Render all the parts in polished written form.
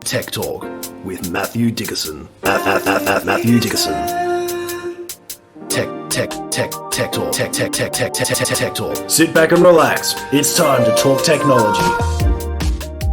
Tech Talk with Matthew Dickerson. Matthew Dickerson. Tech Talk. Sit back and relax. It's time to talk technology.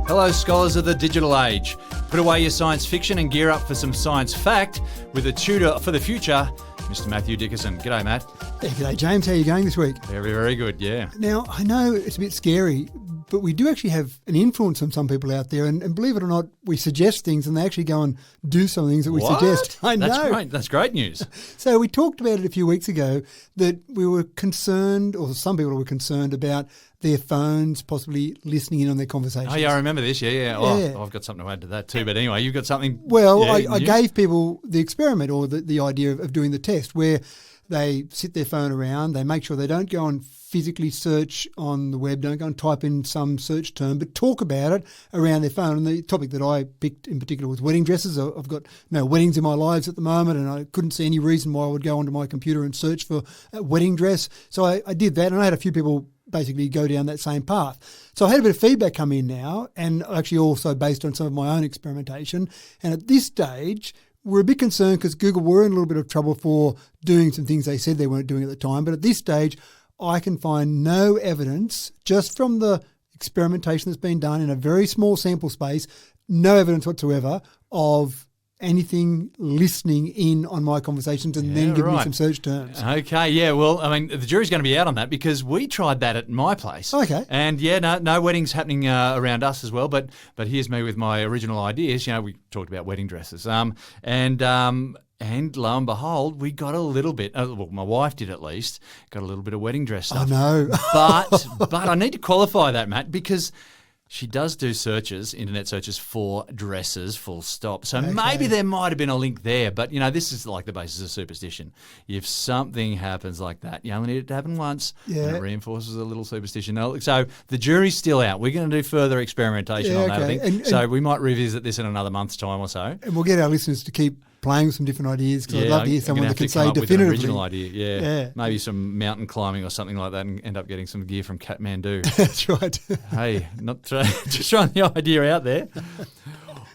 Hello, scholars of the digital age. Put away your science fiction and gear up for some science fact with a tutor for the future, Mr. Matthew Dickerson. G'day, Matt. Yeah, g'day, James. How are you going this week? Very, very good, yeah. Now, I know it's a bit scary, but we do actually have an influence on some people out there. And believe it or not, we suggest things and they actually go and do some things that we suggest. I know. That's great. That's great news. So we talked about it a few weeks ago that we were concerned, or some people were concerned about their phones possibly listening in on their conversations. Oh, yeah, I remember this. Yeah. Oh, I've got something to add to that too. But anyway, you've got something. Well, I gave people the experiment or the idea of doing the test where they sit their phone around, they make sure they don't go and physically search on the web, don't go and type in some search term, but talk about it around their phone. And the topic that I picked in particular was wedding dresses. I've got no weddings in my lives at the moment, and I couldn't see any reason why I would go onto my computer and search for a wedding dress. So I did that, and I had a few people basically go down that same path. So I had a bit of feedback come in now, and actually also based on some of my own experimentation. And at this stage, we're a bit concerned because Google were in a little bit of trouble for doing some things they said they weren't doing at the time. But at this stage, I can find no evidence, just from the experimentation that's been done in a very small sample space, no evidence whatsoever of anything listening in on my conversations and then giving me some search terms. Okay, yeah, well, I mean, the jury's going to be out on that because we tried that at my place. Okay. And no weddings happening around us as well, but here's me with my original ideas. You know, we talked about wedding dresses. And lo and behold, we got a little bit, well, my wife did at least, got a little bit of wedding dress stuff. Oh, no. But I need to qualify that, Matt, because she does do internet searches for dresses, full stop. So maybe there might have been a link there. But, you know, this is like the basis of superstition. If something happens like that, you only need it to happen once, and it reinforces a little superstition. So the jury's still out. We're going to do further experimentation on that, I think. So we might revisit this in another month's time or so. And we'll get our listeners to keep playing with some different ideas because I'd love to hear someone that can say definitively. An original idea, yeah. Maybe some mountain climbing or something like that and end up getting some gear from Kathmandu. That's right. Hey, just throwing the idea out there.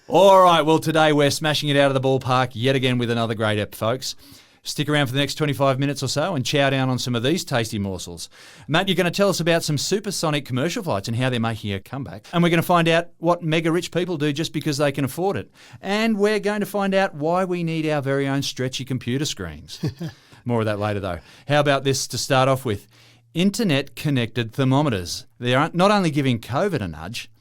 All right, well, today we're smashing it out of the ballpark yet again with another great ep, folks. Stick around for the next 25 minutes or so and chow down on some of these tasty morsels. Matt, you're going to tell us about some supersonic commercial flights and how they're making a comeback. And we're going to find out what mega rich people do just because they can afford it. And we're going to find out why we need our very own stretchy computer screens. More of that later, though. How about this to start off with? Internet-connected thermometers. They aren't not only giving COVID a nudge,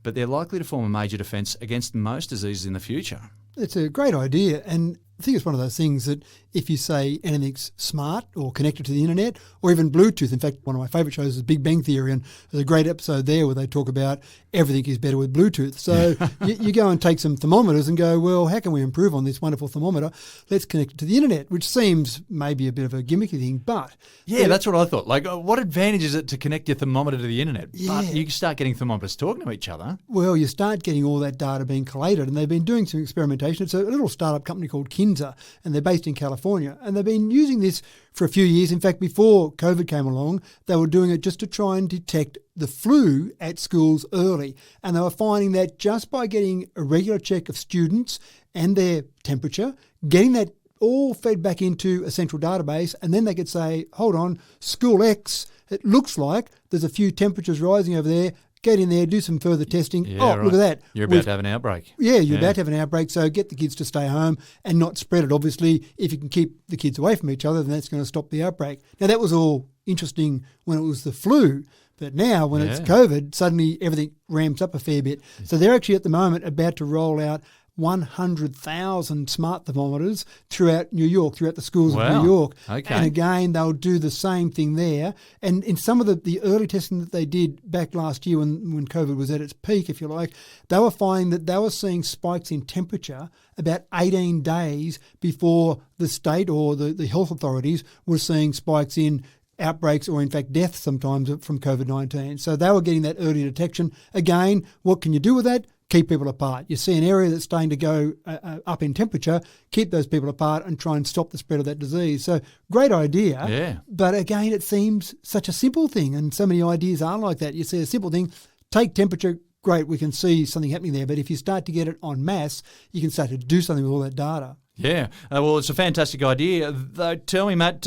but they're likely to form a major defence against most diseases in the future. It's a great idea, and I think it's one of those things that if you say anything's smart or connected to the internet or even Bluetooth, in fact, one of my favourite shows is Big Bang Theory, and there's a great episode there where they talk about everything is better with Bluetooth. So you go and take some thermometers and go, well, how can we improve on this wonderful thermometer? Let's connect it to the internet, which seems maybe a bit of a gimmicky thing, but... Yeah, that's what I thought. Like, what advantage is it to connect your thermometer to the internet? Yeah. But you start getting thermometers talking to each other. Well, you start getting all that data being collated, and they've been doing some experimentation. It's a little startup company called Kinza, and they're based in California, and they've been using this for a few years. In fact, before COVID came along, they were doing it just to try and detect the flu at schools early. And they were finding that just by getting a regular check of students and their temperature, getting that all fed back into a central database, and then they could say, hold on, school X, it looks like there's a few temperatures rising over there. Get in there, do some further testing. Look at that. You're about to have an outbreak. Yeah, you're about to have an outbreak, so get the kids to stay home and not spread it. Obviously, if you can keep the kids away from each other, then that's going to stop the outbreak. Now, that was all interesting when it was the flu, but now when it's COVID, suddenly everything ramps up a fair bit. So they're actually at the moment about to roll out 100,000 smart thermometers throughout New York, throughout the schools of New York. Okay. And again, they'll do the same thing there. And in some of the early testing that they did back last year when COVID was at its peak, if you like, they were finding that they were seeing spikes in temperature about 18 days before the state or the health authorities were seeing spikes in outbreaks or, in fact, deaths sometimes from COVID-19. So they were getting that early detection. Again, what can you do with that? Keep people apart. You see an area that's starting to go up in temperature, keep those people apart and try and stop the spread of that disease. So great idea. Yeah. But again, it seems such a simple thing, and so many ideas are like that. You see a simple thing, take temperature, great, we can see something happening there. But if you start to get it en masse, you can start to do something with all that data. Yeah, well, it's a fantastic idea. Though, tell me, Matt,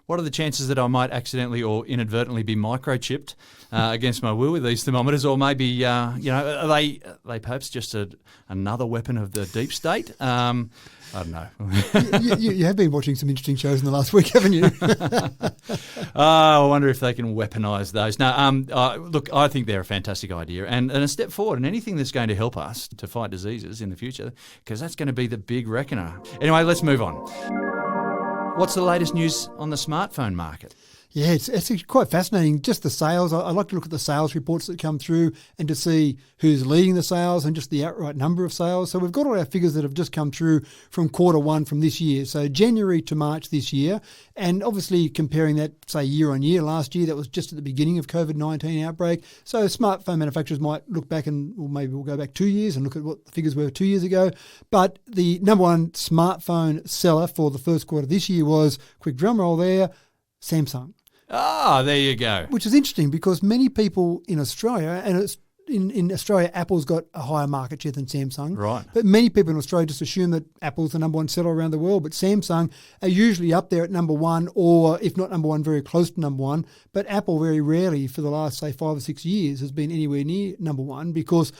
what are the chances that I might accidentally or inadvertently be microchipped against my will with these thermometers, or maybe are they perhaps just another weapon of the deep state? I don't know. you have been watching some interesting shows in the last week, haven't you? I wonder if they can weaponise those. No, look, I think they're a fantastic idea and a step forward, and anything that's going to help us to fight diseases in the future, because that's going to be the big reckoner. Anyway, let's move on. What's the latest news on the smartphone market? Yeah, it's actually quite fascinating. Just the sales. I like to look at the sales reports that come through and to see who's leading the sales and just the outright number of sales. So we've got all our figures that have just come through from Q1 from this year. So January to March this year. And obviously comparing that, say, year on year, last year, that was just at the beginning of COVID-19 outbreak. So smartphone manufacturers might look back or maybe we'll go back 2 years and look at what the figures were 2 years ago. But the number one smartphone seller for the first quarter this year was, quick drum roll there, Samsung. Ah, there you go. Which is interesting because many people in Australia, and it's in Australia, Apple's got a higher market share than Samsung. Right. But many people in Australia just assume that Apple's the number one seller around the world. But Samsung are usually up there at number one, or if not number one, very close to number one. But Apple very rarely for the last, say, 5 or 6 years has been anywhere near number one because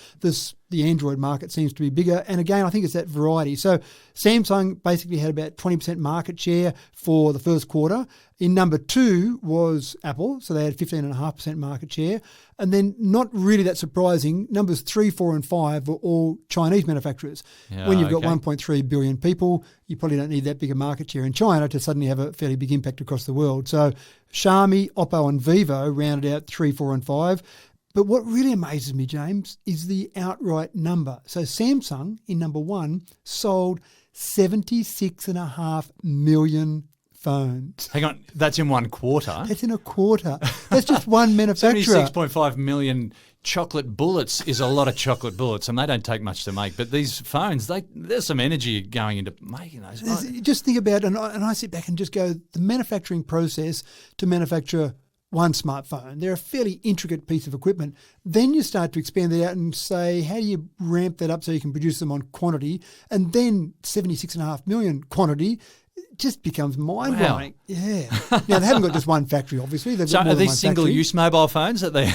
the Android market seems to be bigger. And again, I think it's that variety. So Samsung basically had about 20% market share for the first quarter. In number two was Apple, so they had 15.5% market share. And then, not really that surprising, numbers 3, 4 and 5 were all Chinese manufacturers. Yeah, when you've got okay. 1.3 billion people, you probably don't need that big a market share in China to suddenly have a fairly big impact across the world. So Xiaomi, Oppo and Vivo rounded out 3, 4 and 5. But what really amazes me, James, is the outright number. So Samsung, in number one, sold 76.5 million phones. Hang on, that's in 1 quarter? That's in a quarter. That's just one manufacturer. 76.5 million chocolate bullets is a lot of chocolate bullets, and they don't take much to make. But these phones, there's some energy going into making those. Just think about, and I sit back and just go, the manufacturing process to manufacture one smartphone, they're a fairly intricate piece of equipment. Then you start to expand that out and say, how do you ramp that up so you can produce them on quantity? And then 76.5 million quantity just becomes mind-blowing. Wow. Yeah. Now, they haven't got just one factory, obviously. They've got So more are than these one single-use mobile phones that they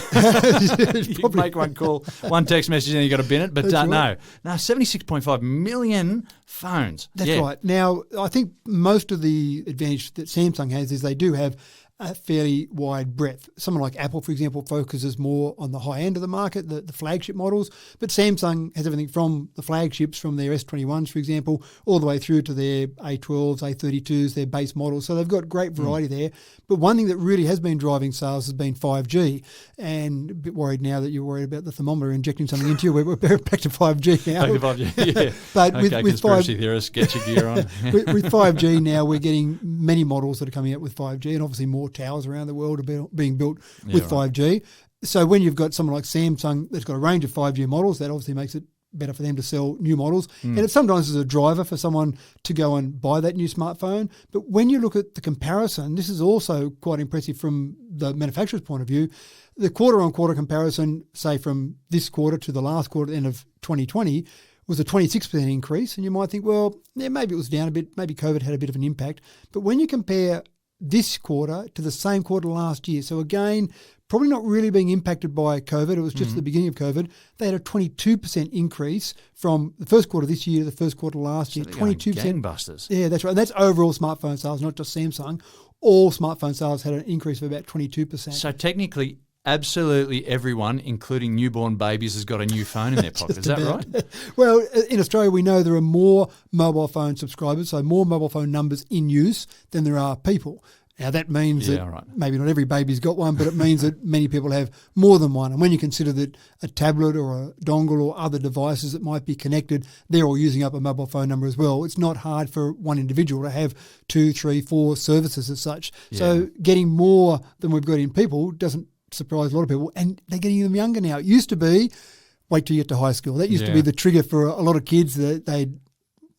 you make one call, one text message, and you got to bin it? But That's no, right. 76.5 million phones. That's Yeah. right. Now, I think most of the advantage that Samsung has is they do have a fairly wide breadth. Someone like Apple, for example, focuses more on the high end of the market, the flagship models, but Samsung has everything from the flagships, from their S21s, for example, all the way through to their A12s, A32s, their base models. So they've got great variety there. But one thing that really has been driving sales has been 5G, and a bit worried now that you're worried about the thermometer injecting something into you. We're back to 5G now. Back to 5G, yeah. But okay, with conspiracy theorists, get your gear on. with 5G now, we're getting many models that are coming out with 5G, and obviously more towers around the world are being built with 5G. So when you've got someone like Samsung that's got a range of 5G models, that obviously makes it better for them to sell new models. And it sometimes is a driver for someone to go and buy that new smartphone. But when you look at the comparison, this is also quite impressive from the manufacturer's point of view. The quarter-on-quarter comparison, say from this quarter to the last quarter at the end of 2020, was a 26% increase. And you might think, well, yeah, maybe it was down a bit. Maybe COVID had a bit of an impact. But when you compare this quarter to the same quarter last year, so again, probably not really being impacted by COVID, it was just the beginning of COVID, they had a 22% increase from the first quarter this year to the first quarter last year. 22%. Gangbusters. Yeah, that's right. And that's overall smartphone sales, not just Samsung. All smartphone sales had an increase of about 22%. So technically, absolutely everyone, including newborn babies, has got a new phone in their pocket. Is that right? Well, in Australia, we know there are more mobile phone subscribers, so more mobile phone numbers in use than there are people. Now, that means that maybe not every baby's got one, but it means that many people have more than one. And when you consider that a tablet or a dongle or other devices that might be connected, they're all using up a mobile phone number as well. It's not hard for one individual to have 2, 3, 4 services as such. Yeah. So getting more than we've got in people doesn't surprise a lot of people. And they're getting them younger now. It used to be, wait till you get to high school. That used to be the trigger for a lot of kids that they'd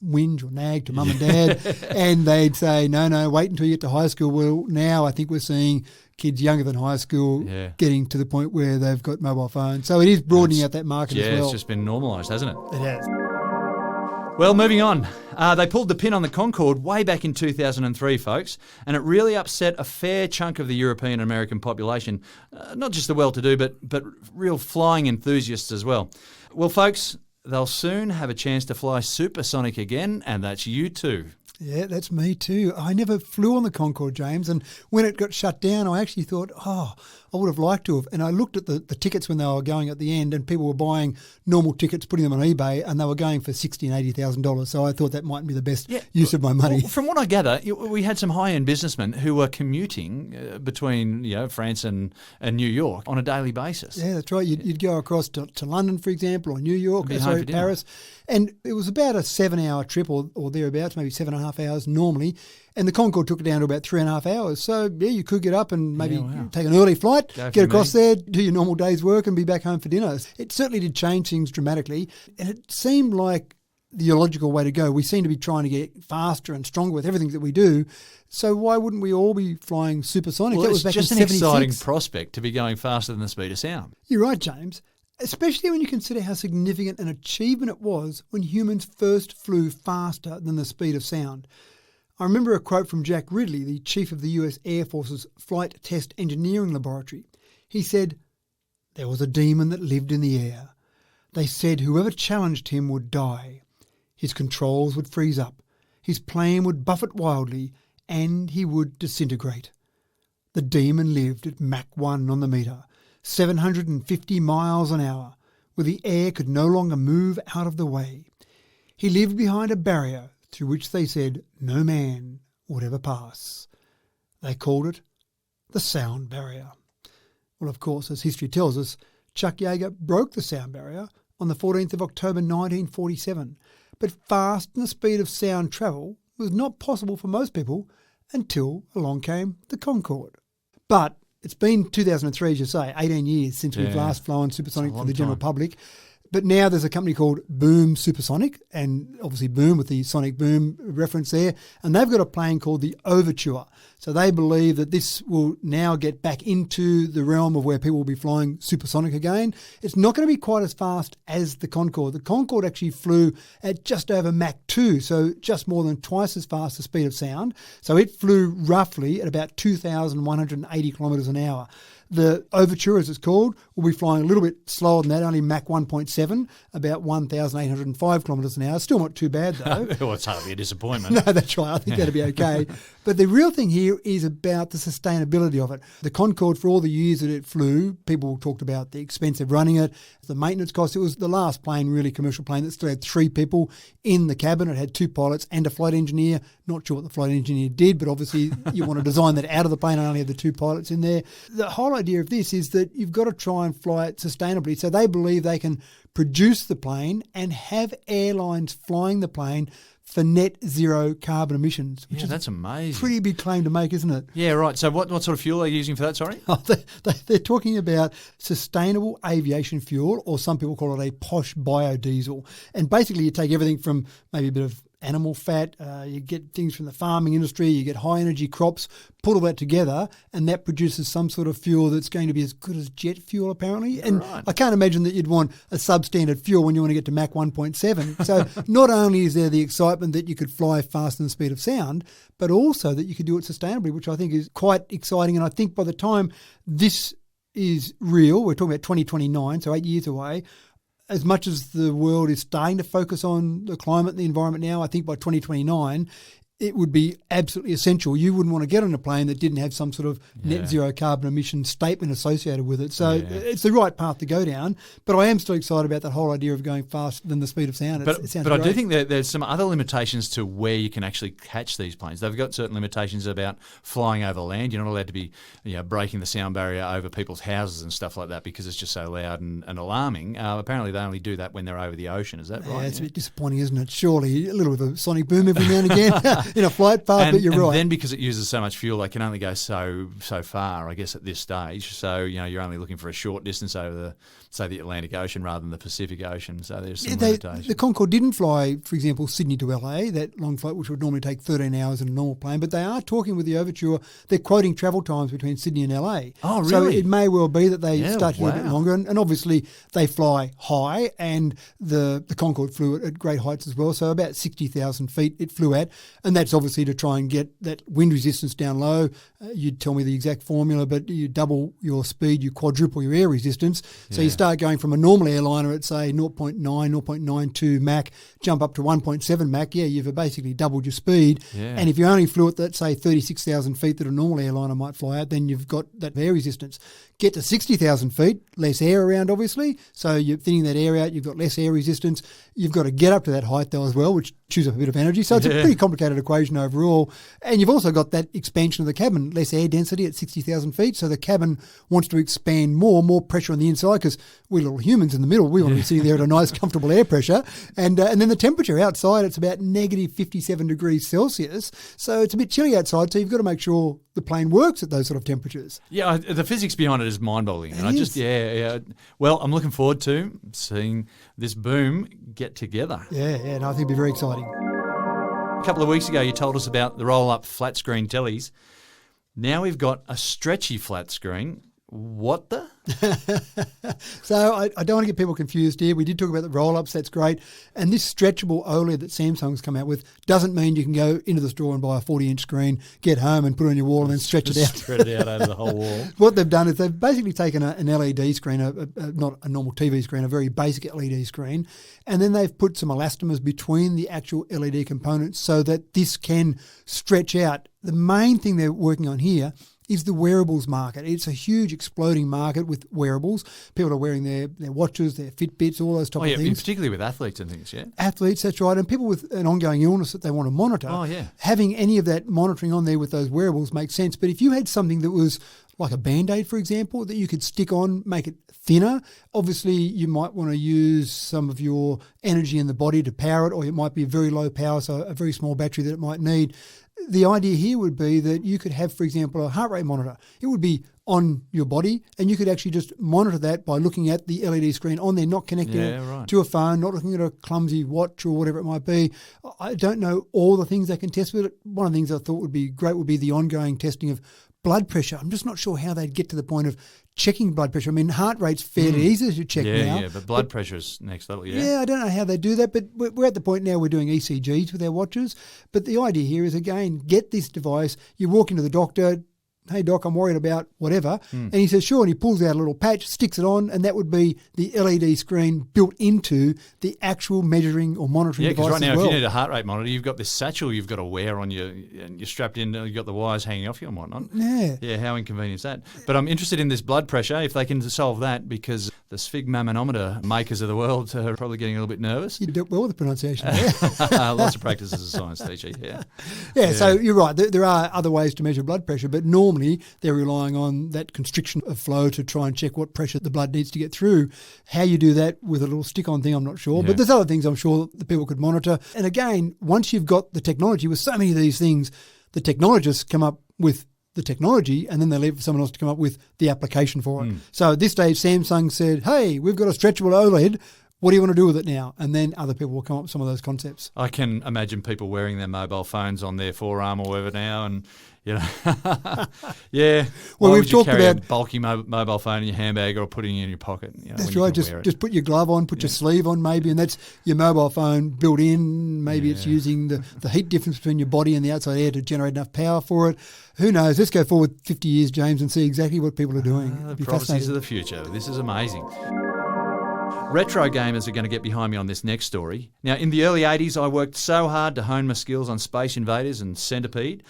whinge or nag to mum and dad, and they'd say, no, wait until you get to high school. Well, now I think we're seeing kids younger than high school getting to the point where they've got mobile phones. So it is broadening out that market as well. Yeah, it's just been normalised, hasn't it? It has. Well, moving on. They pulled the pin on the Concorde way back in 2003, folks, and it really upset a fair chunk of the European and American population, not just the well-to-do, but real flying enthusiasts as well. Well, folks, they'll soon have a chance to fly supersonic again, and that's you too. Yeah, that's me too. I never flew on the Concorde, James, and when it got shut down, I actually thought, I would have liked to have. And I looked at the tickets when they were going at the end, and people were buying normal tickets, putting them on eBay, and they were going for $60,000 and $80,000. So I thought that might be the best use of my money. Well, from what I gather, we had some high-end businessmen who were commuting between France and New York on a daily basis. Yeah, that's right. You'd go across to London, for example, or New York, or Paris. And it was about a 7-hour trip or thereabouts, maybe 7.5 hours normally. And the Concorde took it down to about 3.5 hours. So, you could get up and maybe take an early flight, get across there, do your normal day's work and be back home for dinner. It certainly did change things dramatically. And it seemed like the logical way to go. We seem to be trying to get faster and stronger with everything that we do. So why wouldn't we all be flying supersonic? Well, that was back just in an 76. exciting prospect to be going faster than the speed of sound. You're right, James. Especially when you consider how significant an achievement it was when humans first flew faster than the speed of sound. I remember a quote from Jack Ridley, the chief of the US Air Force's Flight Test Engineering Laboratory. He said, "There was a demon that lived in the air. They said whoever challenged him would die. His controls would freeze up, his plane would buffet wildly, and he would disintegrate. The demon lived at Mach 1 on the meter, 750 miles an hour, where the air could no longer move out of the way. He lived behind a barrier through which they said no man would ever pass. They called it the sound barrier." Well, of course, as history tells us, Chuck Yeager broke the sound barrier on the 14th of October 1947. But fast and the speed of sound travel was not possible for most people until along came the Concorde. But it's been 2003, as you say, 18 years since we've last flown supersonic for the general public. But now there's a company called Boom Supersonic, and obviously Boom with the sonic boom reference there, and they've got a plane called the Overture. So they believe that this will now get back into the realm of where people will be flying supersonic again. It's not going to be quite as fast as the Concorde. The Concorde actually flew at just over Mach 2, so just more than twice as fast the speed of sound. So it flew roughly at about 2,180 kilometres an hour. The Overture, as it's called, will be flying a little bit slower than that, only Mach 1.7, about 1,805 kilometres an hour. Still not too bad, though. Well, it's hardly a disappointment. No, that's right. I think that'll be okay. But the real thing here is about the sustainability of it. The Concorde, for all the years that it flew, people talked about the expense of running it, the maintenance costs. It was the last plane, really commercial plane, that still had 3 people in the cabin. It had 2 pilots and a flight engineer. Not sure what the flight engineer did, but obviously you want to design that out of the plane and only have the 2 pilots in there. The whole idea of this is that you've got to try and fly it sustainably. So they believe they can produce the plane and have airlines flying the plane for net zero carbon emissions. Which is that's amazing. Pretty big claim to make, isn't it? Yeah, right. So what sort of fuel are you using for that, sorry? They're talking about sustainable aviation fuel, or some people call it a posh biodiesel. And basically you take everything from maybe a bit of animal fat, you get things from the farming industry, you get high energy crops, put all that together, and that produces some sort of fuel that's going to be as good as jet fuel, apparently. And I can't imagine that you'd want a substandard fuel when you want to get to Mach 1.7. So not only is there the excitement that you could fly faster than the speed of sound, but also that you could do it sustainably, which I think is quite exciting. And I think by the time this is real, we're talking about 2029, so 8 years away, as much as the world is starting to focus on the climate and the environment now, I think by 2029, it would be absolutely essential. You wouldn't want to get on a plane that didn't have some sort of net zero carbon emission statement associated with it. So it's the right path to go down. But I am still excited about that whole idea of going faster than the speed of sound. But I do think that there's some other limitations to where you can actually catch these planes. They've got certain limitations about flying over land. You're not allowed to be breaking the sound barrier over people's houses and stuff like that because it's just so loud and alarming. Apparently they only do that when they're over the ocean. Is that right? Yeah, it's a bit disappointing, isn't it? Surely a little bit of a sonic boom every now and again. in a flight path, but you're and right. then because it uses so much fuel, they can only go so far, I guess, at this stage. So, you're only looking for a short distance over the Atlantic Ocean rather than the Pacific Ocean. So there's some limitations. The Concorde didn't fly, for example, Sydney to LA, that long flight, which would normally take 13 hours in a normal plane, but they are talking with the Overture. They're quoting travel times between Sydney and LA. Oh, really? So it may well be that they start to get a bit longer. And obviously they fly high, and the Concorde flew at great heights as well. So about 60,000 feet it flew at. And that's obviously to try and get that wind resistance down low. You'd tell me the exact formula, but you double your speed, you quadruple your air resistance. So you start going from a normal airliner at, say, 0.9, 0.92 Mach, jump up to 1.7 Mach. Yeah, you've basically doubled your speed. Yeah. And if you only flew at that, say, 36,000 feet that a normal airliner might fly at, then you've got that air resistance. Get to 60,000 feet, less air around, obviously. So you're thinning that air out, you've got less air resistance. You've got to get up to that height, though, as well, which chews up a bit of energy. So it's a pretty complicated equation overall. And you've also got that expansion of the cabin, less air density at 60,000 feet. So the cabin wants to expand more pressure on the inside, because we're little humans in the middle. We want to be sitting there at a nice, comfortable air pressure. And then the temperature outside, it's about negative 57 degrees Celsius. So it's a bit chilly outside. So you've got to make sure the plane works at those sort of temperatures. Yeah, the physics behind it is mind-boggling. And Well, I'm looking forward to seeing this boom get together. Yeah, no, I think it'll be very exciting. A couple of weeks ago, you told us about the roll-up flat-screen tellies. Now we've got a stretchy flat screen. What the? So I don't want to get people confused here. We did talk about the roll-ups. That's great. And this stretchable OLED that Samsung's come out with doesn't mean you can go into the store and buy a 40-inch screen, get home and put it on your wall and then stretch it out. Spread it out over the whole wall. What they've done is they've basically taken an LED screen, not a normal TV screen, a very basic LED screen, and then they've put some elastomers between the actual LED components so that this can stretch out. The main thing they're working on here is the wearables market. It's a huge exploding market with wearables. People are wearing their watches, their Fitbits, all those type of things. Particularly with athletes and things, yeah? Athletes, that's right. And people with an ongoing illness that they want to monitor. Oh, yeah. Having any of that monitoring on there with those wearables makes sense. But if you had something that was like a Band-Aid, for example, that you could stick on, make it thinner, obviously you might want to use some of your energy in the body to power it, or it might be a very low power, so a very small battery that it might need. The idea here would be that you could have, for example, a heart rate monitor. It would be on your body, and you could actually just monitor that by looking at the LED screen on there, not connecting it to a phone, not looking at a clumsy watch or whatever it might be. I don't know all the things they can test with it. One of the things I thought would be great would be the ongoing testing of blood pressure. I'm just not sure how they'd get to the point of checking blood pressure. I mean, heart rate's fairly easy to check now. Yeah, but blood pressure is next level, Yeah, I don't know how they do that, but we're at the point now we're doing ECGs with our watches. But the idea here is, again, get this device. You walk into the doctor, hey, doc, I'm worried about whatever. And he says, sure, and he pulls out a little patch, sticks it on, and that would be the LED screen built into the actual measuring or monitoring device as well. Yeah, because right now, if you need a heart rate monitor, you've got this satchel you've got to wear on you, and you're strapped in, you've got the wires hanging off you and whatnot. Yeah. Yeah, how inconvenient is that? But I'm interested in this blood pressure, if they can solve that, because the sphygmomanometer makers of the world are probably getting a little bit nervous. You did well with the pronunciation there. Lots of practice as a science teacher, Yeah, so you're right. There are other ways to measure blood pressure, but normally they're relying on that constriction of flow to try and check what pressure the blood needs to get through. How you do that with a little stick-on thing, I'm not sure. Yeah. But there's other things I'm sure that people could monitor. And again, once you've got the technology, with so many of these things, the technologists come up with the technology and then they leave for someone else to come up with the application for it. So at this stage, Samsung said, hey, we've got a stretchable OLED. What do you want to do with it now? And then other people will come up with some of those concepts. I can imagine people wearing their mobile phones on their forearm or whatever now, and yeah. Well, Why we've would you talked carry about a bulky mobile phone in your handbag or putting it in your pocket. That's right. Just put your glove on, put your sleeve on, maybe, and that's your mobile phone built in. Maybe it's using the heat difference between your body and the outside air to generate enough power for it. Who knows? Let's go forward 50 years, James, and see exactly what people are doing. The prophecies of the future. This is amazing. Retro gamers are going to get behind me on this next story. Now, in the early 80s, I worked so hard to hone my skills on Space Invaders and Centipede.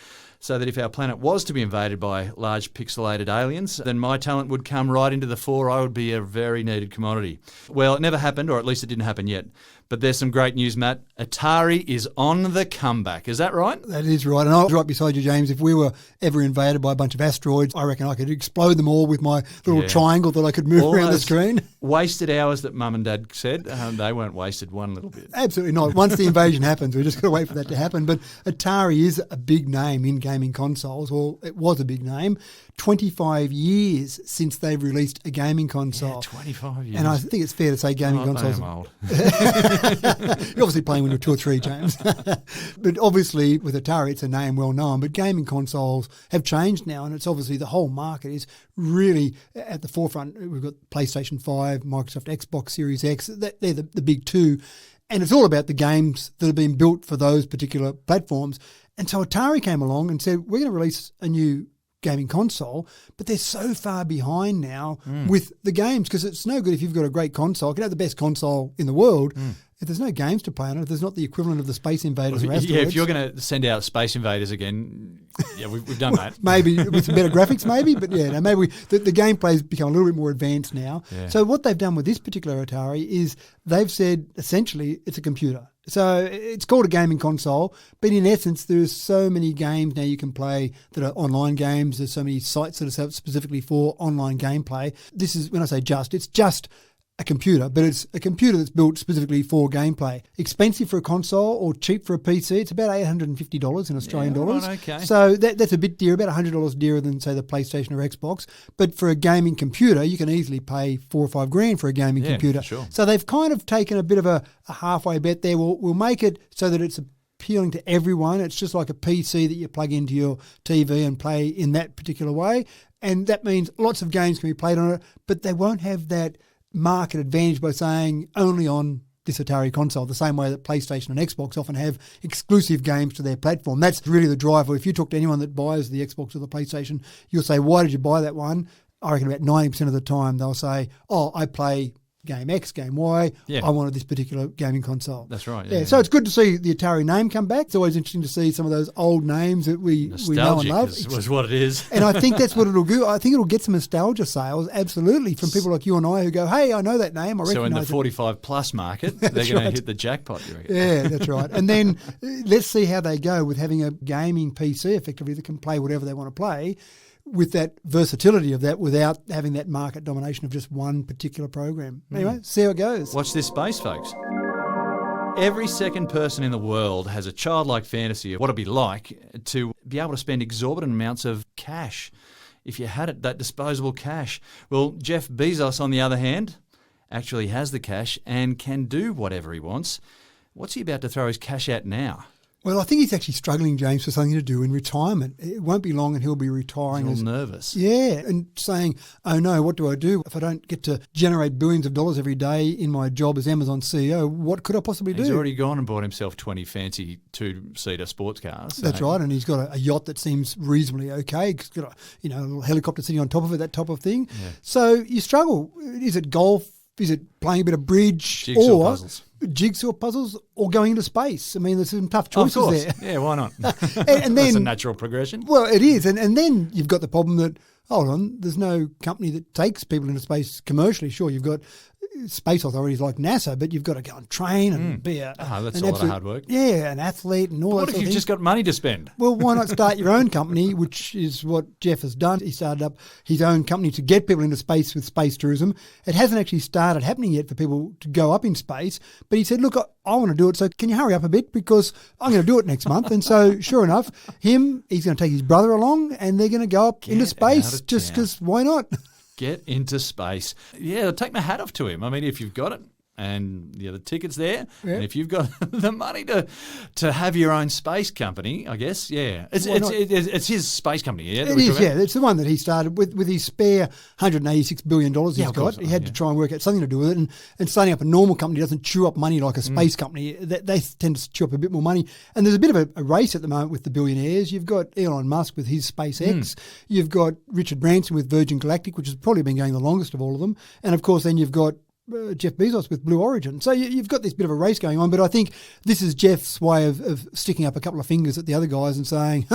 so that if our planet was to be invaded by large pixelated aliens, then my talent would come right into the fore. I would be a very needed commodity. Well, it never happened, or at least it didn't happen yet. But there's some great news, Matt. Atari is on the comeback. Is that right? That is right. And I was right beside you, James. If we were ever invaded by a bunch of asteroids, I reckon I could explode them all with my little triangle that I could move All around the those screen. Wasted hours that Mum and Dad said, they weren't wasted one little bit. Absolutely not. Once the invasion happens, we've just got to wait for that to happen. But Atari is a big name in gaming consoles, or it was a big name. 25 years since they've released a gaming console. Yeah, 25 years. And I think it's fair to say gaming consoles... I'm old. You're obviously playing when you're 2 or 3, James. But obviously with Atari, it's a name well known. But gaming consoles have changed now, and it's obviously the whole market is really at the forefront. We've got PlayStation 5, Microsoft Xbox Series X. They're the big two. And it's all about the games that have been built for those particular platforms. And so Atari came along and said, we're going to release a new gaming console, but they're so far behind now with the games, because it's no good if you've got a great console. You can have the best console in the world. If there's no games to play on it, if there's not the equivalent of the Space Invaders or asteroids... Yeah, if you're going to send out Space Invaders again, we've done that. Maybe with some better graphics, maybe, but yeah, no, maybe the gameplay's become a little bit more advanced now. Yeah. So what they've done with this particular Atari is they've said, essentially, it's a computer. So it's called a gaming console, but in essence, there's so many games now you can play that are online games. There's so many sites that are set up specifically for online gameplay. This is, when I say it's just a computer, but it's a computer that's built specifically for gameplay. Expensive for a console or cheap for a PC. It's about $850 in Australian dollars. Right, okay. So that's a bit dear, about $100 dearer than, say, the PlayStation or Xbox. But for a gaming computer, you can easily pay $4 or $5 grand for a gaming computer. Sure. So they've kind of taken a bit of a halfway bet there. We'll make it so that it's appealing to everyone. It's just like a PC that you plug into your TV and play in that particular way. And that means lots of games can be played on it, but they won't have that market advantage by saying only on this Atari console, the same way that PlayStation and Xbox often have exclusive games to their platform. That's really the driver. If you talk to anyone that buys the Xbox or the PlayStation, you'll say, why did you buy that one? I reckon about 90% of the time they'll say, I play game X, game Y. I wanted this particular gaming console. That's right. Yeah. So it's good to see the Atari name come back. It's always interesting to see some of those old names that we know and love. Was what it is. And I think that's what it'll do. I think it'll get some nostalgia sales, absolutely, from people like you and I who go, hey, I know that name. I recognise it. So in the 45 plus market, they're going to hit the jackpot, you reckon? Yeah, that's right. And then let's see how they go with having a gaming PC effectively that can play whatever they want to play, with that versatility of that without having that market domination of just one particular program. Anyway, see how it goes. Watch this space, folks. Every second person in the world has a childlike fantasy of what it'd be like to be able to spend exorbitant amounts of cash. If you had it, that disposable cash. Well, Jeff Bezos, on the other hand, actually has the cash and can do whatever he wants. What's he about to throw his cash at now? Well, I think he's actually struggling, James, for something to do in retirement. It won't be long and he'll be retiring. He's all nervous. Yeah, and saying, oh no, what do I do if I don't get to generate billions of dollars every day in my job as Amazon CEO? What could I possibly do? He's already gone and bought himself 20 fancy two-seater sports cars. That's right, and he's got a yacht that seems reasonably okay. He's got a little helicopter sitting on top of it, that type of thing. Yeah. So you struggle. Is it golf? Is it playing a bit of bridge? Jigsaw puzzles or going into space? I mean, there's some tough choices there. Yeah, why not? and then, that's a natural progression. Well, it is. And then you've got the problem that, hold on, there's no company that takes people into space commercially. Sure, you've got space authorities like NASA, but you've got to go and train and be that's a lot of hard work. Yeah, an athlete and all that. What if you've just got money to spend? Well, why not start your own company, which is what Jeff has done. He started up his own company to get people into space with space tourism. It hasn't actually started happening yet for people to go up in space, but he said, look, I want to do it, so can you hurry up a bit because I'm going to do it next month. And so, sure enough, he's going to take his brother along and they're going to go up into space just because why not? Get into space. Yeah, take my hat off to him. I mean, if you've got it and the ticket's there, and if you've got the money to have your own space company, I guess, it's his space company, yeah? It is, yeah. It's the one that he started with his spare $186 billion he's got. He had to try and work out something to do with it. And starting up a normal company doesn't chew up money like a space company. They tend to chew up a bit more money. And there's a bit of a race at the moment with the billionaires. You've got Elon Musk with his SpaceX. You've got Richard Branson with Virgin Galactic, which has probably been going the longest of all of them. And, of course, then you've got Jeff Bezos with Blue Origin. So you've got this bit of a race going on, but I think this is Jeff's way of sticking up a couple of fingers at the other guys and saying,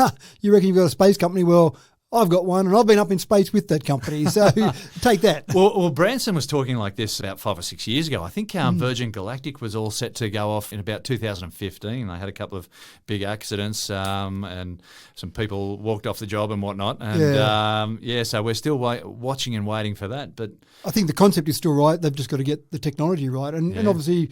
you reckon you've got a space company? Well, I've got one, and I've been up in space with that company, so take that. Well, Branson was talking like this about 5 or 6 years ago. I think Virgin Galactic was all set to go off in about 2015. They had a couple of big accidents, and some people walked off the job and whatnot. And so we're still watching and waiting for that. But I think the concept is still right. They've just got to get the technology right, and obviously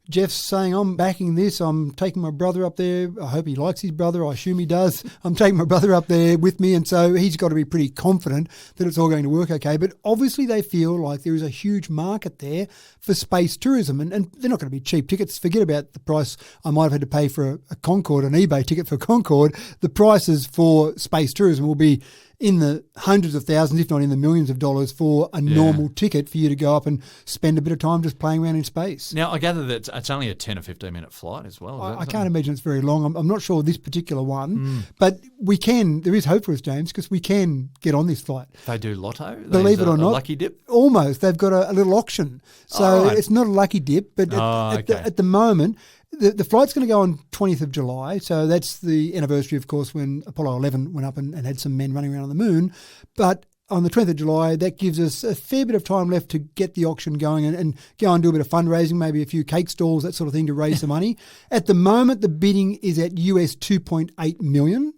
Jeff's saying, I'm backing this. I'm taking my brother up there. I hope he likes his brother. I assume he does. I'm taking my brother up there with me. And so he's got to be pretty confident that it's all going to work okay. But obviously they feel like there is a huge market there for space tourism. And they're not going to be cheap tickets. Forget about the price I might have had to pay for a Concorde, an eBay ticket for Concorde. The prices for space tourism will be in the hundreds of thousands, if not in the millions of dollars for a normal ticket for you to go up and spend a bit of time just playing around in space. Now, I gather that it's only a 10 or 15-minute flight as well. I can't imagine it's very long. I'm not sure this particular one, but there is hope for us, James, because we can get on this flight. They do lotto? Believe it or not. A lucky dip? Almost. They've got a little auction. So it's not a lucky dip, but at the moment, the flight's going to go on 20th of July, so that's the anniversary, of course, when Apollo 11 went up and had some men running around on the moon. But on the 20th of July, that gives us a fair bit of time left to get the auction going and go and do a bit of fundraising, maybe a few cake stalls, that sort of thing, to raise some money. At the moment, the bidding is at US $2.8 million.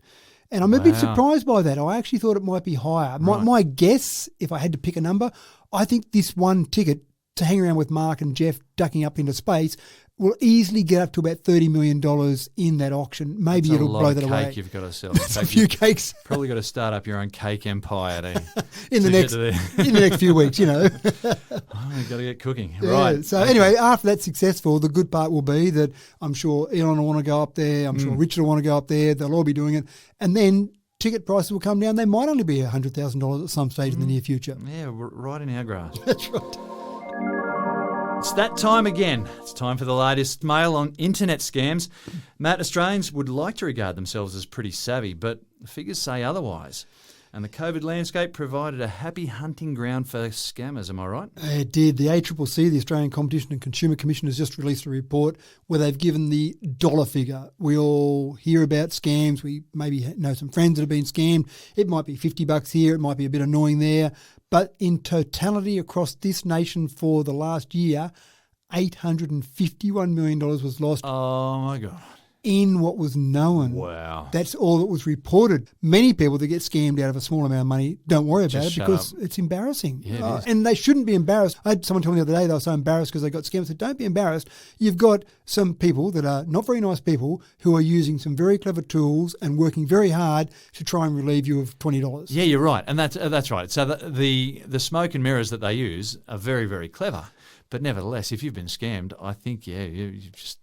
And I'm a bit surprised by that. I actually thought it might be higher. My guess, if I had to pick a number, I think this one ticket to hang around with Mark and Jeff ducking up into space will easily get up to about $30 million in that auction. Maybe it'll blow that away. That's a lot of cake you've got to sell. That's a few cakes. Probably got to start up your own cake empire in the next few weeks, You've got to get cooking. Yeah. Right. So anyway, after that's successful, the good part will be that I'm sure Elon will want to go up there. I'm sure Richard will want to go up there. They'll all be doing it. And then ticket prices will come down. They might only be $100,000 at some stage in the near future. Yeah, right in our grasp. That's right. It's that time again. It's time for the latest mail on internet scams. Matt, Australians would like to regard themselves as pretty savvy, but the figures say otherwise. And the COVID landscape provided a happy hunting ground for scammers, am I right? It did. The ACCC, the Australian Competition and Consumer Commission, has just released a report where they've given the dollar figure. We all hear about scams. We maybe know some friends that have been scammed. It might be $50 here. It might be a bit annoying there. But in totality across this nation for the last year, $851 million was lost. Oh, my God. In what was known. Wow. That's all that was reported. Many people that get scammed out of a small amount of money don't worry about it because it's embarrassing. Yeah, it is. And they shouldn't be embarrassed. I had someone tell me the other day they were so embarrassed because they got scammed. I said, don't be embarrassed. You've got some people that are not very nice people who are using some very clever tools and working very hard to try and relieve you of $20. Yeah, you're right. And that's right. So the smoke and mirrors that they use are very, very clever. But nevertheless, if you've been scammed, I think, you just...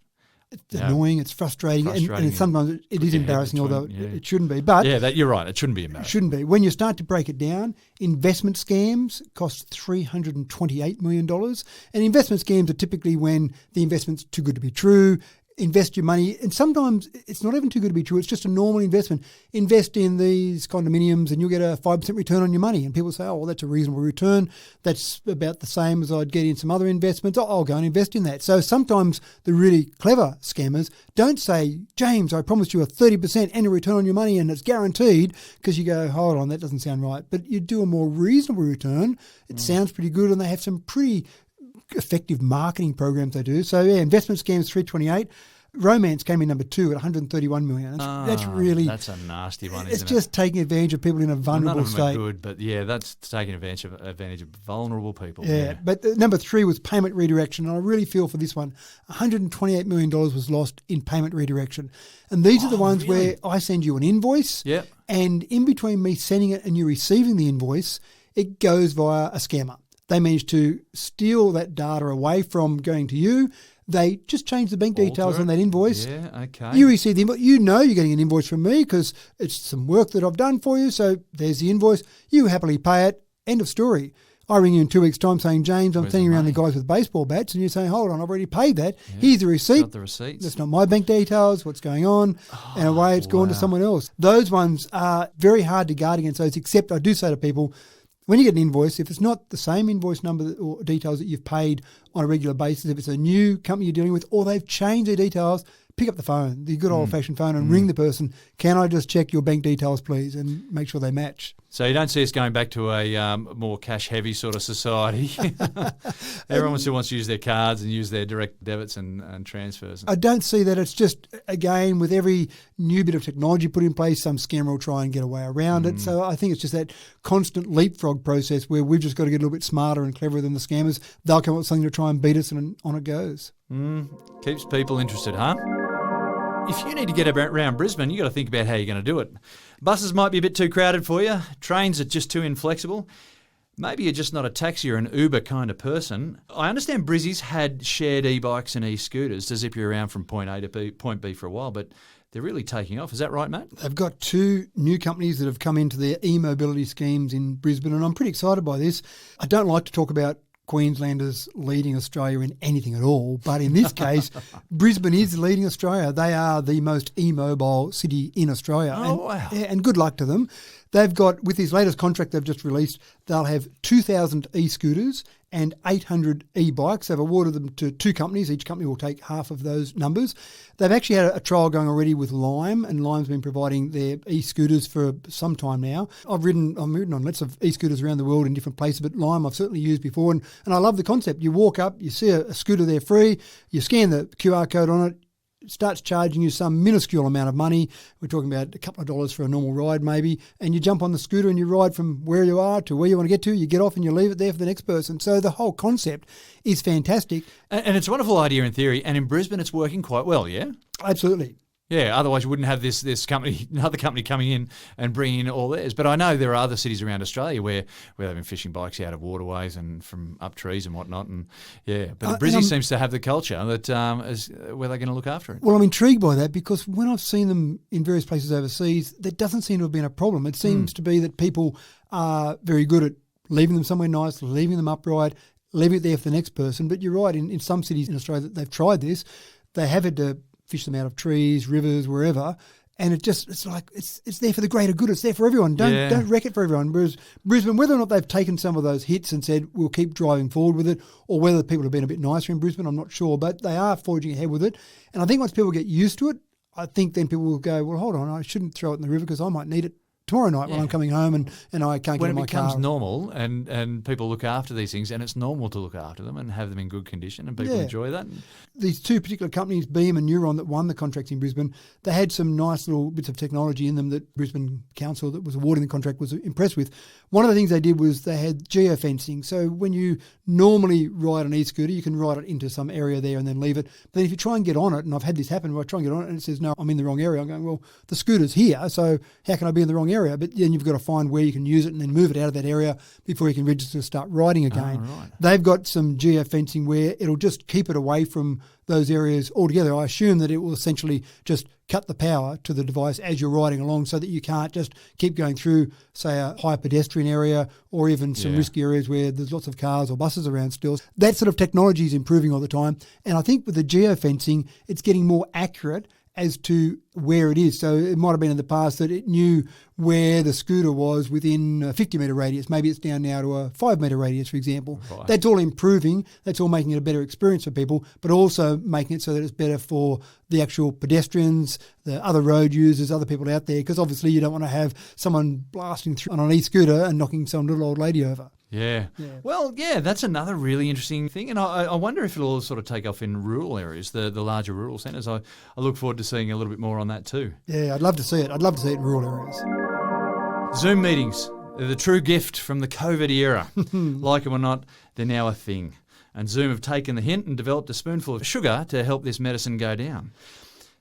It's annoying, it's frustrating and sometimes it is embarrassing, although it shouldn't be. But you're right, it shouldn't be embarrassing. It shouldn't be. When you start to break it down, investment scams cost $328 million. And investment scams are typically when the investment's too good to be true. Invest your money, and sometimes it's not even too good to be true. It's just a normal investment. Invest in these condominiums and you'll get a 5% return on your money. And people say, oh, well, that's a reasonable return. That's about the same as I'd get in some other investments. I'll go and invest in that. So sometimes the really clever scammers don't say, James, I promised you a 30% annual return on your money and it's guaranteed, because you go, hold on, that doesn't sound right. But you do a more reasonable return. It sounds pretty good, and they have some pretty effective marketing programs they do. So investment scams 328. Romance came in number 2 at 131 million. That's a nasty one. It's just taking advantage of people in a vulnerable state. None of them are good, but that's taking advantage of vulnerable people. Yeah. But number 3 was payment redirection, and I really feel for this one. $128 million was lost in payment redirection, and these are the ones where I send you an invoice, and in between me sending it and you receiving the invoice, it goes via a scammer. They managed to steal that data away from going to you. They just change the bank details on that invoice. Yeah, okay. You receive the invoice. You know you're getting an invoice from me because it's some work that I've done for you. So there's the invoice. You happily pay it. End of story. I ring you in 2 weeks' time saying, James, I'm sending around the guys with baseball bats, and you say, hold on, I've already paid that. Yeah. Here's the receipt. Got the receipts. That's not my bank details. What's going on? And away it's gone to someone else. Those ones are very hard to guard against those, except I do say to people, When you get an invoice, if it's not the same invoice number or details that you've paid on a regular basis, if it's a new company you're dealing with or they've changed their details, pick up the phone, the good old-fashioned phone, and ring the person. Can I just check your bank details, please, and make sure they match? So you don't see us going back to a more cash-heavy sort of society. Everyone still wants to use their cards and use their direct debits and transfers. I don't see that. It's just, again, with every new bit of technology put in place, some scammer will try and get away around it. So I think it's just that constant leapfrog process where we've just got to get a little bit smarter and cleverer than the scammers. They'll come up with something to try and beat us, and on it goes. Keeps people interested, huh? If you need to get around Brisbane, you've got to think about how you're going to do it. Buses might be a bit too crowded for you. Trains are just too inflexible. Maybe you're just not a taxi or an Uber kind of person. I understand Brizzy's had shared e-bikes and e-scooters to zip you around from point A to point B for a while, but they're really taking off. Is that right, mate? They've got 2 new companies that have come into their e-mobility schemes in Brisbane, and I'm pretty excited by this. I don't like to talk about Queenslanders leading Australia in anything at all, but in this case, Brisbane is leading Australia. They are the most e-mobile city in Australia. Wow. And good luck to them. They've got, with this latest contract they've just released, they'll have 2,000 e-scooters and 800 e-bikes. They've awarded them to 2 companies. Each company will take half of those numbers. They've actually had a trial going already with Lime, and Lime's been providing their e-scooters for some time now. I'm ridden on lots of e-scooters around the world in different places, but Lime I've certainly used before, and I love the concept. You walk up, you see a scooter there free, you scan the QR code on it, starts charging you some minuscule amount of money. We're talking about a couple of dollars for a normal ride maybe, and you jump on the scooter and you ride from where you are to where you want to get to. You get off and you leave it there for the next person. So the whole concept is fantastic. And it's a wonderful idea in theory, and in Brisbane it's working quite well, yeah? Absolutely. Yeah, otherwise you wouldn't have this company, another company coming in and bringing in all theirs. But I know there are other cities around Australia where they've been fishing bikes out of waterways and from up trees and whatnot. And yeah, but Brizzy seems to have the culture that is where they're going to look after it. Well, I'm intrigued by that because when I've seen them in various places overseas, there doesn't seem to have been a problem. It seems to be that people are very good at leaving them somewhere nice, leaving them upright, leaving it there for the next person. But you're right, in some cities in Australia that they've tried this, they have had to fish them out of trees, rivers, wherever, and it's like it's there for the greater good. It's there for everyone. Don't wreck it for everyone. Whereas Brisbane, whether or not they've taken some of those hits and said we'll keep driving forward with it, or whether people have been a bit nicer in Brisbane, I'm not sure, but they are forging ahead with it. And I think once people get used to it, I think then people will go, well, hold on, I shouldn't throw it in the river because I might need it tomorrow night when I'm coming home and I can't get in my car. When it becomes normal and people look after these things, and it's normal to look after them and have them in good condition and people enjoy that. These 2 particular companies, Beam and Neuron, that won the contracts in Brisbane, they had some nice little bits of technology in them that Brisbane Council that was awarding the contract was impressed with. One of the things they did was they had geofencing. So when you normally ride an e-scooter, you can ride it into some area there and then leave it. But then if you try and get on it, and I've had this happen where I try and get on it and it says, no, I'm in the wrong area. I'm going, well, the scooter's here, so how can I be in the wrong area? But then you've got to find where you can use it and then move it out of that area before you can register to start riding again. Right. They've got some geofencing where it'll just keep it away from those areas altogether. I assume that it will essentially just cut the power to the device as you're riding along so that you can't just keep going through, say, a high pedestrian area or even some risky areas where there's lots of cars or buses around still. That sort of technology is improving all the time. And I think with the geofencing, it's getting more accurate as to where it is. So it might have been in the past that it knew where the scooter was within a 50-metre radius. Maybe it's down now to a 5-metre radius, for example. Right. That's all improving. That's all making it a better experience for people, but also making it so that it's better for the actual pedestrians, the other road users, other people out there, because obviously you don't want to have someone blasting through on an e-scooter and knocking some little old lady over. Yeah. Well, that's another really interesting thing. And I wonder if it'll sort of take off in rural areas, the larger rural centres. I look forward to seeing a little bit more on that too. Yeah, I'd love to see it. I'd love to see it in rural areas. Zoom meetings, they're the true gift from the COVID era. Like them or not, they're now a thing. And Zoom have taken the hint and developed a spoonful of sugar to help this medicine go down.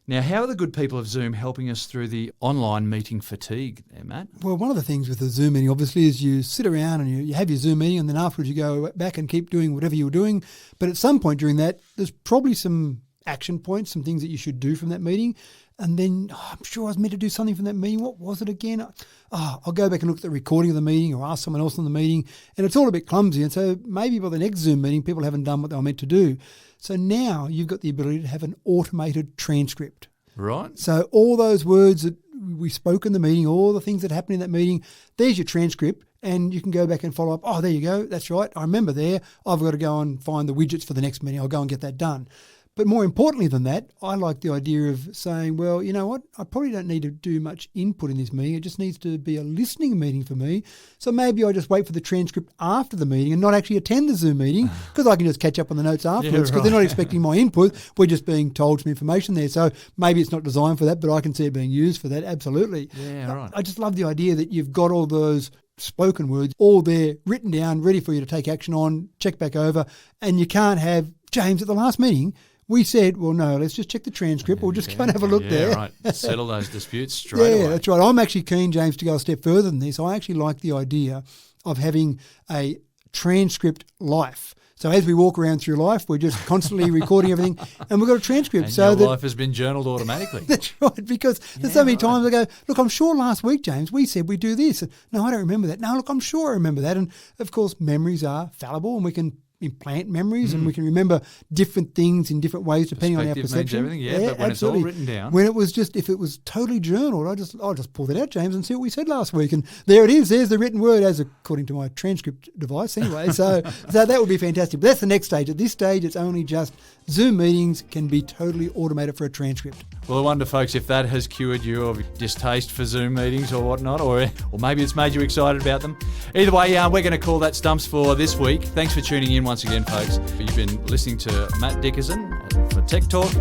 Now, how are the good people of Zoom helping us through the online meeting fatigue there, Matt? Well, one of the things with the Zoom meeting, obviously, is you sit around and you have your Zoom meeting and then afterwards you go back and keep doing whatever you were doing. But at some point during that, there's probably some action points, some things that you should do from that meeting. And then I'm sure I was meant to do something from that meeting. What was it again? I'll go back and look at the recording of the meeting or ask someone else on the meeting. And it's all a bit clumsy. And so maybe by the next Zoom meeting, people haven't done what they were meant to do. So now you've got the ability to have an automated transcript. Right. So all those words that we spoke in the meeting, all the things that happened in that meeting, there's your transcript. and you can go back and follow up. Oh, there you go. That's right. I remember there. I've got to go and find the widgets for the next meeting. I'll go and get that done. But more importantly than that, I like the idea of saying, well, you know what? I probably don't need to do much input in this meeting. It just needs to be a listening meeting for me. So maybe I just wait for the transcript after the meeting and not actually attend the Zoom meeting because I can just catch up on the notes afterwards because they're not expecting my input. We're just being told some information there. So maybe it's not designed for that, but I can see it being used for that. Absolutely. Yeah, right. I just love the idea that you've got all those spoken words all there, written down, ready for you to take action on, check back over, and you can't have, James, at the last meeting, we said, well, no, let's just check the transcript. We'll just go and have a look there. Right. Settle those disputes straight away. Yeah, that's right. I'm actually keen, James, to go a step further than this. I actually like the idea of having a transcript life. So as we walk around through life, we're just constantly recording everything, and we've got a transcript. And so your that life has been journaled automatically. That's right, because there's so many times I go, look, I'm sure last week, James, we said we do this. And, no, I don't remember that. No, look, I'm sure I remember that. And, of course, memories are fallible, and we can implant memories and we can remember different things in different ways depending on our perception. Means everything, but when absolutely. it's all written down. When it was just, if it was totally journaled, I'll just pull that out, James, and see what we said last week. And there it is. There's the written word as according to my transcript device anyway. So that would be fantastic. But that's the next stage. At this stage, it's only just Zoom meetings can be totally automated for a transcript. Well, I wonder, folks, if that has cured you of distaste for Zoom meetings or whatnot, or maybe it's made you excited about them. Either way, we're going to call that stumps for this week. Thanks for tuning in once again, folks. You've been listening to Matt Dickerson for Tech Talk.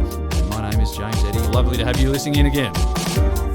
My name is James Eddy. Lovely to have you listening in again.